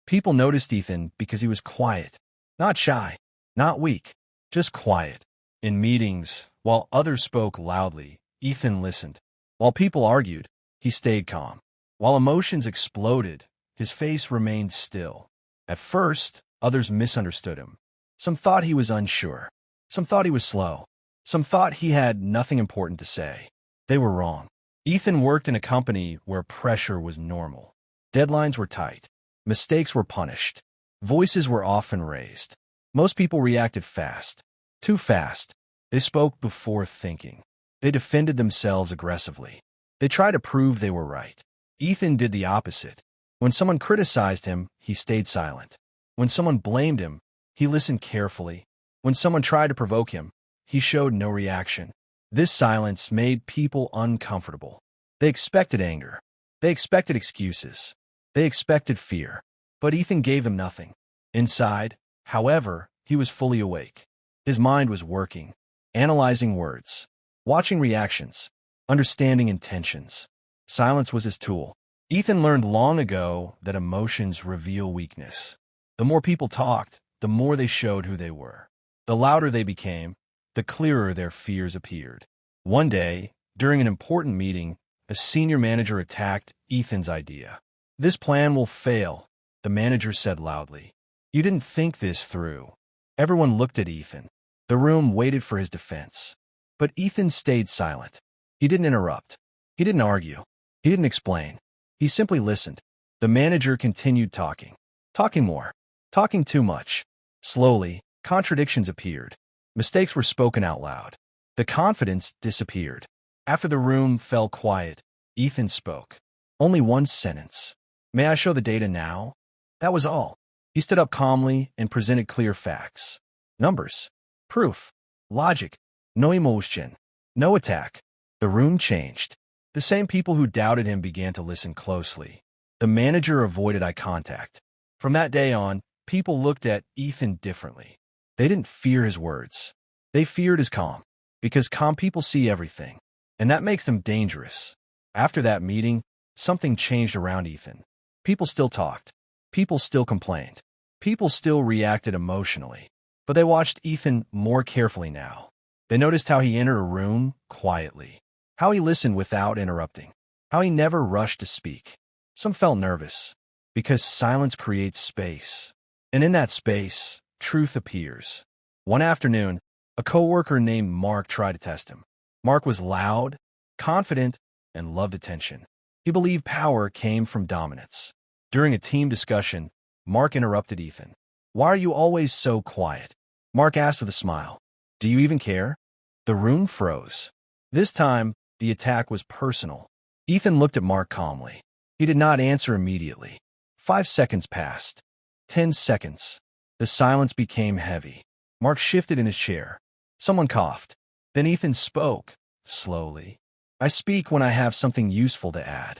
People noticed Ethan because he was quiet, not shy, not weak, just quiet. In meetings, while others spoke loudly, Ethan listened. While people argued, he stayed calm. While emotions exploded, his face remained still. At first, others misunderstood him. Some thought he was unsure. Some thought he was slow. Some thought he had nothing important to say. They were wrong. Ethan worked in a company where pressure was normal. Deadlines were tight. Mistakes were punished. Voices were often raised. Most people reacted fast. Too fast. They spoke before thinking. They defended themselves aggressively. They tried to prove they were right. Ethan did the opposite. When someone criticized him, he stayed silent. When someone blamed him, he listened carefully. When someone tried to provoke him, he showed no reaction. This silence made people uncomfortable. They expected anger. They expected excuses. They expected fear. But Ethan gave them nothing. Inside, however, he was fully awake. His mind was working, analyzing words, watching reactions, understanding intentions. Silence was his tool. Ethan learned long ago that emotions reveal weakness. The more people talked, the more they showed who they were. The louder they became, the clearer their fears appeared. One day, during an important meeting, a senior manager attacked Ethan's idea. "This plan will fail," the manager said loudly. "You didn't think this through." Everyone looked at Ethan. The room waited for his defense. But Ethan stayed silent. He didn't interrupt. He didn't argue. He didn't explain. He simply listened. The manager continued talking. Talking more. Talking too much. Slowly, contradictions appeared. Mistakes were spoken out loud. The confidence disappeared. After the room fell quiet, Ethan spoke. Only one sentence. "May I show the data now?" That was all. He stood up calmly and presented clear facts. Numbers. Proof. Logic. No emotion. No attack. The room changed. The same people who doubted him began to listen closely. The manager avoided eye contact. From that day on, people looked at Ethan differently. They didn't fear his words. They feared his calm. Because calm people see everything. And that makes them dangerous. After that meeting, something changed around Ethan. People still talked. People still complained. People still reacted emotionally. But they watched Ethan more carefully now. They noticed how he entered a room quietly. How he listened without interrupting. How he never rushed to speak. Some felt nervous. Because silence creates space. And in that space, truth appears. One afternoon, a coworker named Mark tried to test him. Mark was loud, confident, and loved attention. He believed power came from dominance. During a team discussion, Mark interrupted Ethan. "Why are you always so quiet?" Mark asked with a smile. "Do you even care?" The room froze. This time, the attack was personal. Ethan looked at Mark calmly. He did not answer immediately. 5 seconds passed. 10 seconds. The silence became heavy. Mark shifted in his chair. Someone coughed. Then Ethan spoke, slowly. "I speak when I have something useful to add.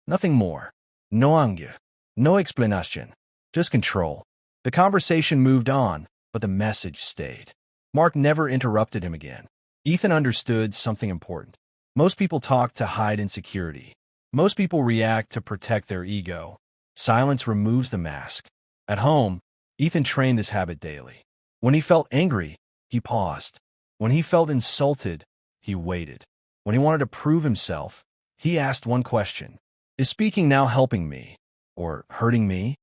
Nothing more. No anger. No explanation. Just control." The conversation moved on, but the message stayed. Mark never interrupted him again. Ethan understood something important. Most people talk to hide insecurity. Most people react to protect their ego. Silence removes the mask. At home, Ethan trained this habit daily. When he felt angry, he paused. When he felt insulted, he waited. When he wanted to prove himself, he asked one question. "Is speaking now helping me or hurting me?"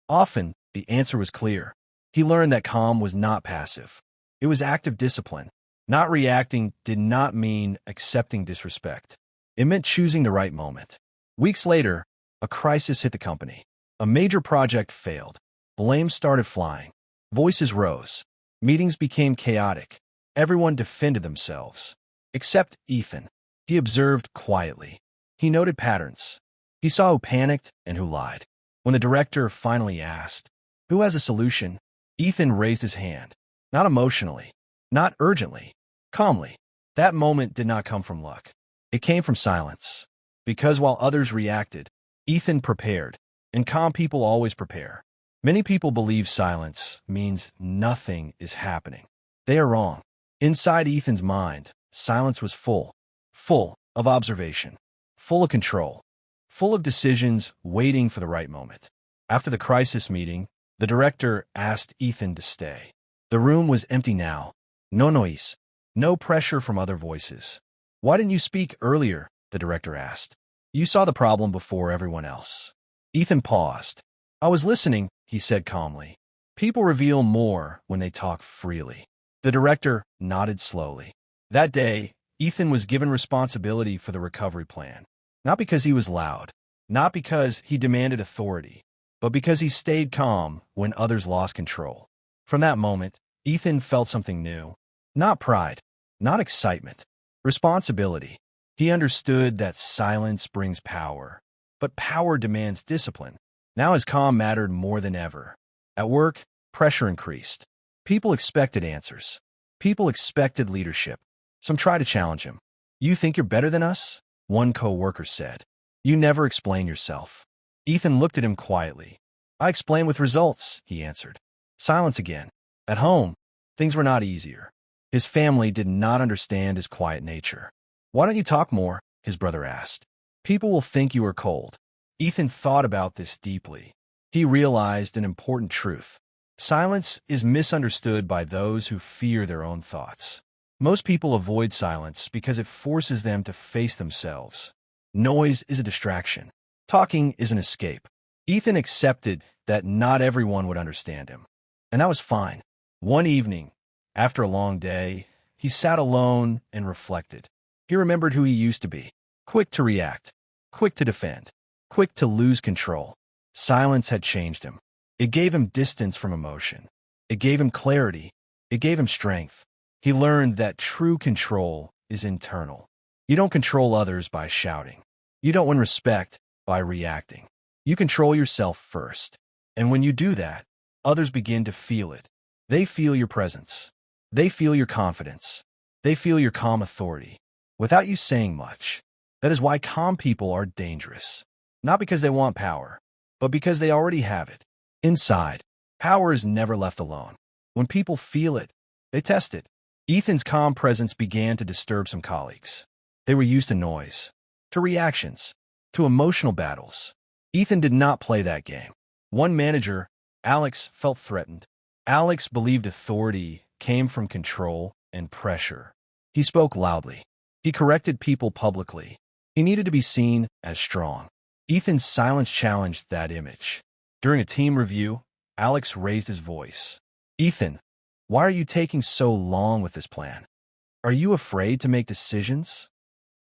Often, the answer was clear. He learned that calm was not passive. It was active discipline. Not reacting did not mean accepting disrespect. It meant choosing the right moment. Weeks later, a crisis hit the company. A major project failed. Blame started flying. Voices rose. Meetings became chaotic. Everyone defended themselves. Except Ethan. He observed quietly. He noted patterns. He saw who panicked and who lied. When the director finally asked, "Who has a solution?" Ethan raised his hand. Not emotionally. Not urgently. Calmly. That moment did not come from luck. It came from silence. Because while others reacted, Ethan prepared. And calm people always prepare. Many people believe silence means nothing is happening. They are wrong. Inside Ethan's mind, silence was full. Full of observation. Full of control. Full of decisions waiting for the right moment. After the crisis meeting, the director asked Ethan to stay. The room was empty now. No noise. No pressure from other voices. "Why didn't you speak earlier?" the director asked. "You saw the problem before everyone else." Ethan paused. "I was listening," he said calmly. "People reveal more when they talk freely." The director nodded slowly. That day, Ethan was given responsibility for the recovery plan. Not because he was loud, not because he demanded authority, but because he stayed calm when others lost control. From that moment, Ethan felt something new. Not pride, not excitement, responsibility. He understood that silence brings power, but power demands discipline. Now his calm mattered more than ever. At work, pressure increased. People expected answers. People expected leadership. Some tried to challenge him. "You think you're better than us?" one co-worker said. "You never explain yourself." Ethan looked at him quietly. "I explain with results," he answered. Silence again. At home, things were not easier. His family did not understand his quiet nature. "Why don't you talk more?" his brother asked. "People will think you are cold." Ethan thought about this deeply. He realized an important truth. Silence is misunderstood by those who fear their own thoughts. Most people avoid silence because it forces them to face themselves. Noise is a distraction. Talking is an escape. Ethan accepted that not everyone would understand him, and that was fine. One evening, after a long day, he sat alone and reflected. He remembered who he used to be: quick to react, quick to defend, quick to lose control. Silence had changed him. It gave him distance from emotion. It gave him clarity. It gave him strength. He learned that true control is internal. You don't control others by shouting. You don't win respect by reacting. You control yourself first. And when you do that, others begin to feel it. They feel your presence. They feel your confidence. They feel your calm authority, without you saying much. That is why calm people are dangerous. Not because they want power, but because they already have it. Inside, power is never left alone. When people feel it, they test it. Ethan's calm presence began to disturb some colleagues. They were used to noise, to reactions, to emotional battles. Ethan did not play that game. One manager, Alex, felt threatened. Alex believed authority came from control and pressure. He spoke loudly. He corrected people publicly. He needed to be seen as strong. Ethan's silence challenged that image. During a team review, Alex raised his voice. "Ethan, why are you taking so long with this plan? Are you afraid to make decisions?"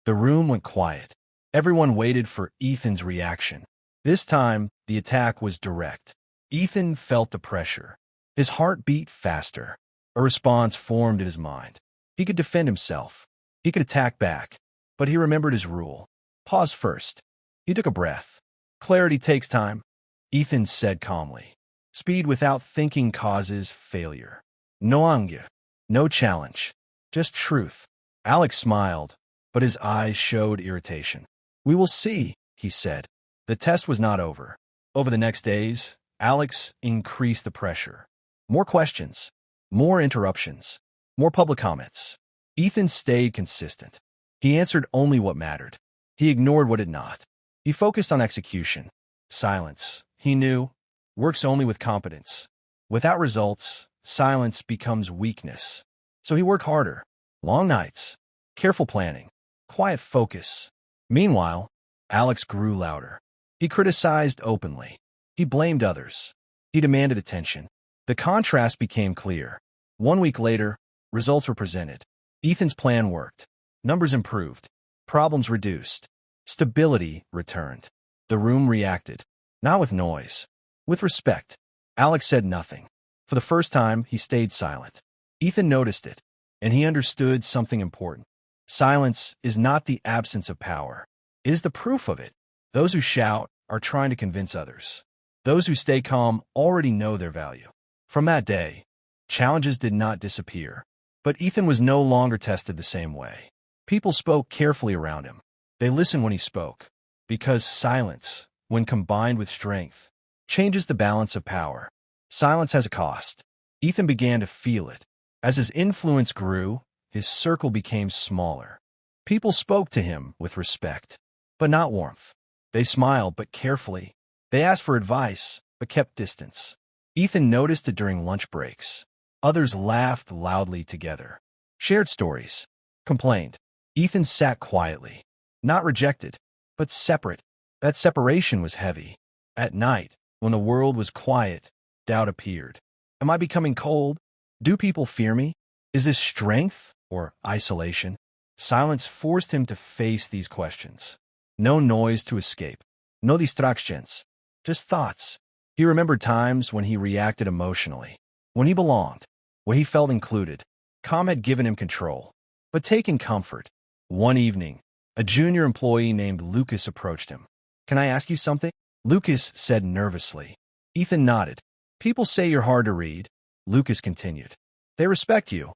The room went quiet. Everyone waited for Ethan's reaction. This time, the attack was direct. Ethan felt the pressure. His heart beat faster. A response formed in his mind. He could defend himself. He could attack back. But he remembered his rule. Pause first. He took a breath. "Clarity takes time," Ethan said calmly. "Speed without thinking causes failure. No anger, no challenge, just truth." Alex smiled, but his eyes showed irritation. "We will see," he said. The test was not over. Over the next days, Alex increased the pressure. More questions, more interruptions, more public comments. Ethan stayed consistent. He answered only what mattered. He ignored what did not. He focused on execution. Silence, he knew, works only with competence. Without results, silence becomes weakness. So he worked harder. Long nights, careful planning, quiet focus. Meanwhile, Alex grew louder. He criticized openly. He blamed others. He demanded attention. The contrast became clear. 1 week later, results were presented. Ethan's plan worked. Numbers improved. Problems reduced. Stability returned. The room reacted. Not with noise, with respect. Alex said nothing. For the first time, he stayed silent. Ethan noticed it, and he understood something important. Silence is not the absence of power. It is the proof of it. Those who shout are trying to convince others. Those who stay calm already know their value. From that day, challenges did not disappear. But Ethan was no longer tested the same way. People spoke carefully around him. They listened when he spoke, because silence, when combined with strength, changes the balance of power. Silence has a cost. Ethan began to feel it. As his influence grew, his circle became smaller. People spoke to him with respect, but not warmth. They smiled, but carefully. They asked for advice, but kept distance. Ethan noticed it during lunch breaks. Others laughed loudly together, shared stories, complained. Ethan sat quietly, not rejected, but separate. That separation was heavy. At night, when the world was quiet, doubt appeared. Am I becoming cold? Do people fear me? Is this strength or isolation? Silence forced him to face these questions. No noise to escape. No distractions. Just thoughts. He remembered times when he reacted emotionally, when he belonged, when he felt included. Calm had given him control, but taken comfort. One evening, a junior employee named Lucas approached him. "Can I ask you something?" Lucas said nervously. Ethan nodded. "People say you're hard to read," Lucas continued. "They respect you,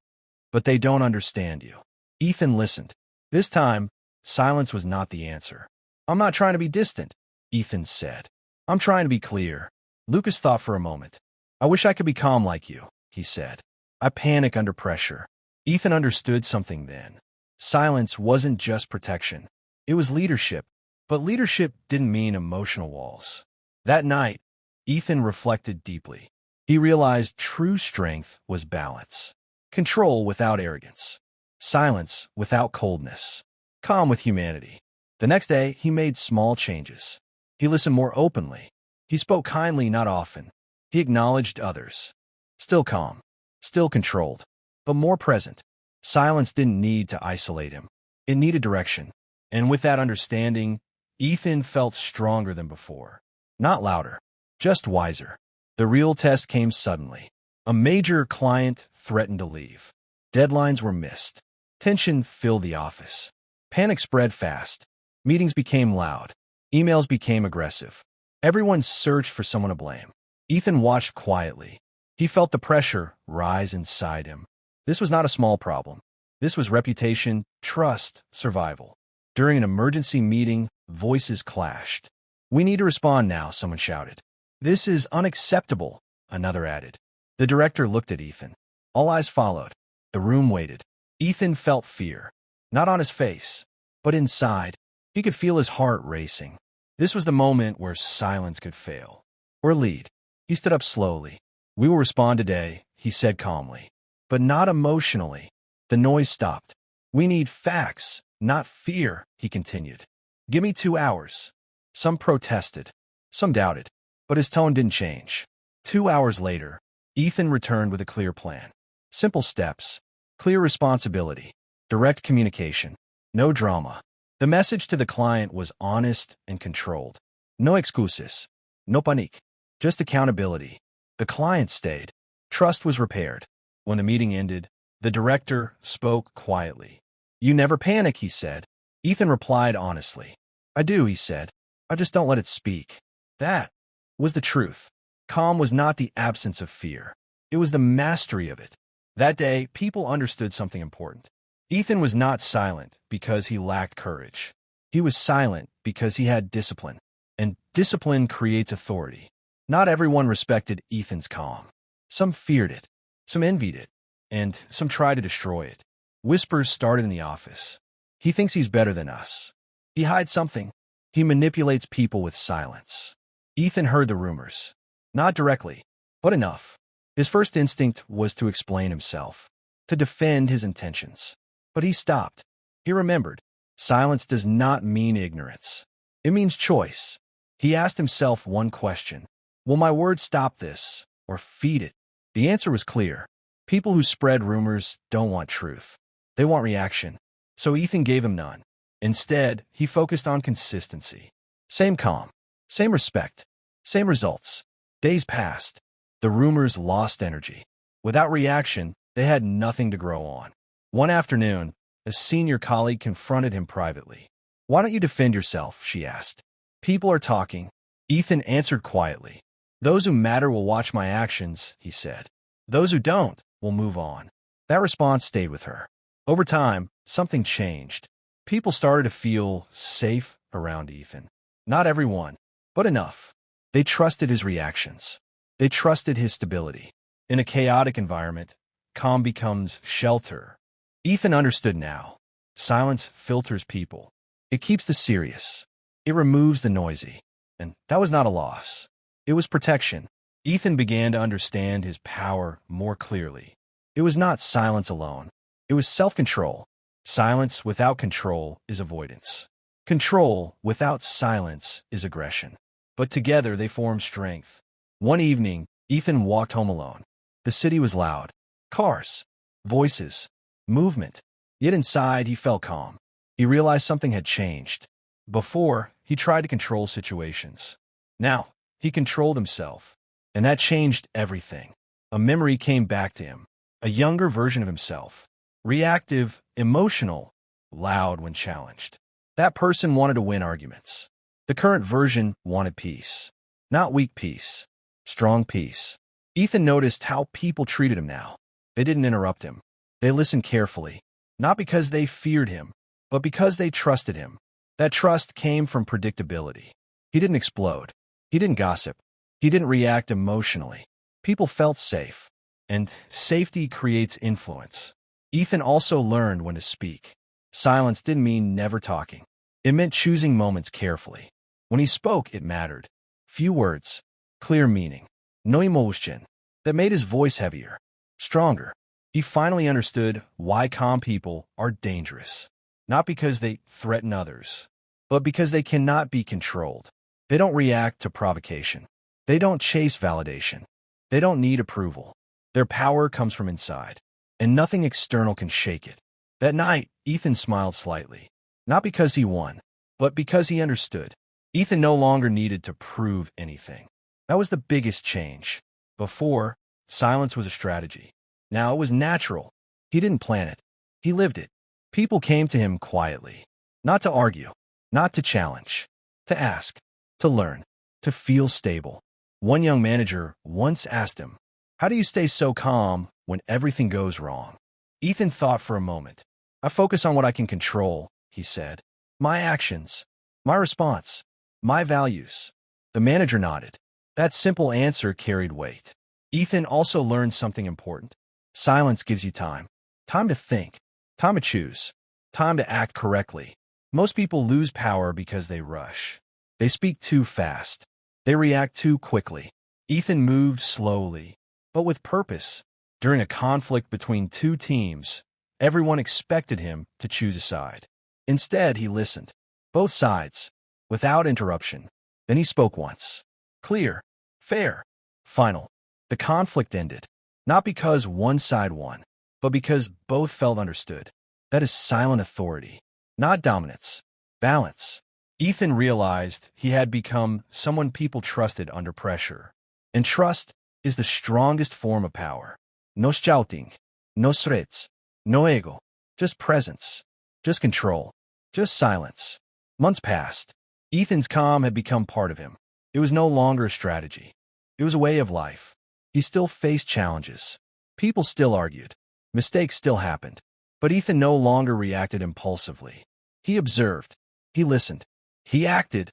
but they don't understand you." Ethan listened. This time, silence was not the answer. "I'm not trying to be distant," Ethan said. "I'm trying to be clear." Lucas thought for a moment. "I wish I could be calm like you," he said. "I panic under pressure." Ethan understood something then. Silence wasn't just protection. It was leadership. But leadership didn't mean emotional walls. That night, Ethan reflected deeply. He realized true strength was balance. Control without arrogance. Silence without coldness. Calm with humanity. The next day, he made small changes. He listened more openly. He spoke kindly, not often. He acknowledged others. Still calm. Still controlled. But more present. Silence didn't need to isolate him. It needed direction. And with that understanding, Ethan felt stronger than before. Not louder, just wiser. The real test came suddenly. A major client threatened to leave. Deadlines were missed. Tension filled the office. Panic spread fast. Meetings became loud. Emails became aggressive. Everyone searched for someone to blame. Ethan watched quietly. He felt the pressure rise inside him. This was not a small problem. This was reputation, trust, survival. During an emergency meeting, voices clashed. "We need to respond now," someone shouted. "This is unacceptable," another added. The director looked at Ethan. All eyes followed. The room waited. Ethan felt fear, not on his face, but inside. He could feel his heart racing. This was the moment where silence could fail, or lead. He stood up slowly. "We will respond today," he said calmly, but not emotionally. The noise stopped. "We need facts, not fear," he continued. "Give me 2 hours." Some protested. Some doubted. But his tone didn't change. 2 hours later, Ethan returned with a clear plan. Simple steps. Clear responsibility. Direct communication. No drama. The message to the client was honest and controlled. No excuses. No panique. Just accountability. The client stayed. Trust was repaired. When the meeting ended, the director spoke quietly. "You never panic," he said. Ethan replied honestly. "I do," he said. "I just don't let it speak." That was the truth. Calm was not the absence of fear. It was the mastery of it. That day, people understood something important. Ethan was not silent because he lacked courage. He was silent because he had discipline. And discipline creates authority. Not everyone respected Ethan's calm. Some feared it. Some envied it. And some tried to destroy it. Whispers started in the office. "He thinks he's better than us. He hides something. He manipulates people with silence." Ethan heard the rumors. Not directly, but enough. His first instinct was to explain himself, to defend his intentions. But he stopped. He remembered. Silence does not mean ignorance. It means choice. He asked himself one question. Will my words stop this, or feed it? The answer was clear. People who spread rumors don't want truth. They want reaction. So Ethan gave him none. Instead, he focused on consistency. Same calm, same respect, same results. Days passed. The rumors lost energy. Without reaction, they had nothing to grow on. One afternoon, a senior colleague confronted him privately. "Why don't you defend yourself?" she asked. "People are talking." Ethan answered quietly. "Those who matter will watch my actions," he said. "Those who don't will move on." That response stayed with her. Over time, something changed. People started to feel safe around Ethan. Not everyone, but enough. They trusted his reactions. They trusted his stability. In a chaotic environment, calm becomes shelter. Ethan understood now. Silence filters people. It keeps the serious. It removes the noisy. And that was not a loss. It was protection. Ethan began to understand his power more clearly. It was not silence alone. It was self-control. Silence without control is avoidance. Control without silence is aggression. But together they formed strength. One evening, Ethan walked home alone. The city was loud. Cars, voices, movement. Yet inside he felt calm. He realized something had changed. Before, he tried to control situations. Now, he controlled himself. And that changed everything. A memory came back to him. A younger version of himself. Reactive, emotional, loud when challenged. That person wanted to win arguments. The current version wanted peace. Not weak peace. Strong peace. Ethan noticed how people treated him now. They didn't interrupt him. They listened carefully. Not because they feared him, but because they trusted him. That trust came from predictability. He didn't explode. He didn't gossip. He didn't react emotionally. People felt safe. And safety creates influence. Ethan also learned when to speak. Silence didn't mean never talking. It meant choosing moments carefully. When he spoke, it mattered. Few words, clear meaning. No emotion. That made his voice heavier, stronger. He finally understood why calm people are dangerous. Not because they threaten others, but because they cannot be controlled. They don't react to provocation. They don't chase validation. They don't need approval. Their power comes from inside, and nothing external can shake it. That night, Ethan smiled slightly. Not because he won, but because he understood. Ethan no longer needed to prove anything. That was the biggest change. Before, silence was a strategy. Now it was natural. He didn't plan it. He lived it. People came to him quietly. Not to argue, not to challenge, to ask, to learn, to feel stable. One young manager once asked him, "How do you stay so calm when everything goes wrong?" Ethan thought for a moment. "I focus on what I can control," he said. "My actions, my response, my values." The manager nodded. That simple answer carried weight. Ethan also learned something important. Silence gives you time. Time to think. Time to choose. Time to act correctly. Most people lose power because they rush. They speak too fast. They react too quickly. Ethan moved slowly, but with purpose. During a conflict between two teams, everyone expected him to choose a side. Instead, he listened. Both sides, without interruption. Then he spoke once. Clear, fair, final. The conflict ended. Not because one side won, but because both felt understood. That is silent authority, not dominance. Balance. Ethan realized he had become someone people trusted under pressure. And trust is the strongest form of power. No shouting, no threats, no ego, just presence, just control, just silence. Months passed. Ethan's calm had become part of him. It was no longer a strategy. It was a way of life. He still faced challenges. People still argued. Mistakes still happened. But Ethan no longer reacted impulsively. He observed. He listened. He acted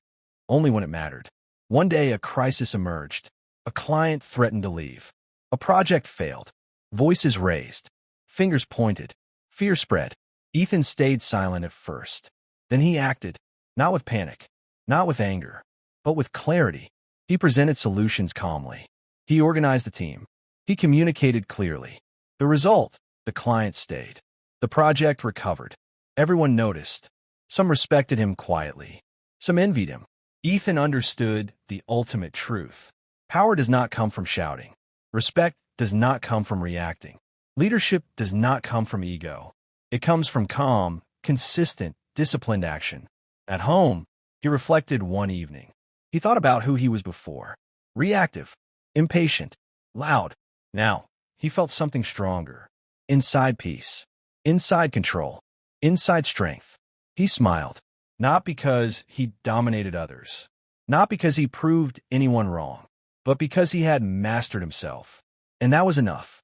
only when it mattered. One day a crisis emerged. A client threatened to leave. A project failed. Voices raised. Fingers pointed. Fear spread. Ethan stayed silent at first. Then he acted, not with panic, not with anger, but with clarity. He presented solutions calmly. He organized the team. He communicated clearly. The result, the client stayed. The project recovered. Everyone noticed. Some respected him quietly. Some envied him. Ethan understood the ultimate truth. Power does not come from shouting. Respect does not come from reacting. Leadership does not come from ego. It comes from calm, consistent, disciplined action. At home, he reflected one evening. He thought about who he was before. Reactive, impatient, loud. Now, he felt something stronger. Inside peace. Inside control. Inside strength. He smiled. Not because he dominated others. Not because he proved anyone wrong. But because he had mastered himself. And that was enough.